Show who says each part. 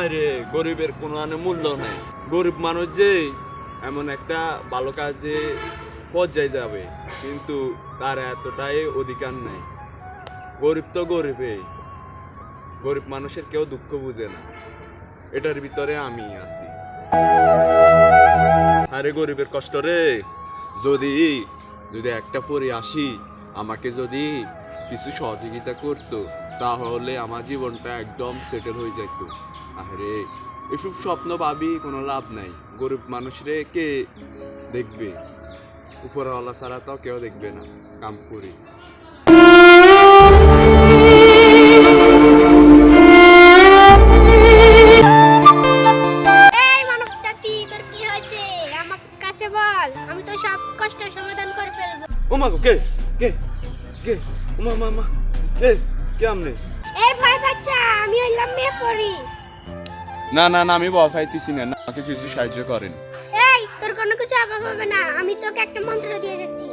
Speaker 1: আরে গরিবের কোনো মূল্য নাই। গরিব মানুষ যে এমন একটা ভালো কাজে পর্যায়ে যাবে, কিন্তু তার এতটাই অধিকার নাই। গরিব তো গরিবই, গরিব মানুষের কেউ দুঃখ বুঝে না। এটার ভিতরে আমি আছি। আরে গরিবের কষ্ট রে, যদি যদি একটা পরি আসি আমাকে যদি কিছু সহযোগিতা করতো, তাহলে আমার জীবনটা একদম সেটেল হয়ে যেত। আরে এসব স্বপ্ন ভাবি কোনো লাভ নাই। গরিব মানুষ রে কে দেখবে? উপরওয়ালা ছাড়া তো কেউ দেখবে না। কাম করি।
Speaker 2: এই মানব জাতি, তোর কি হয়েছে? আমার কাছে বল, আমি তো সব কষ্টের সমাধান করে ফেলবো।
Speaker 1: ও মা গো, কে কে কে? ও মা মা মা, কে কে আমনে?
Speaker 2: এই ভয় বাচ্চা, আমি হইলাম মেয়ে পড়ি।
Speaker 1: না না না, আমি ভয় পাইতেছি না, আমাকে কিছু সাহায্য করেন।
Speaker 2: এই তোর কোনো কিছু অভাব হবে না, আমি তোকে একটা মন্ত্র দিয়ে যাচ্ছি।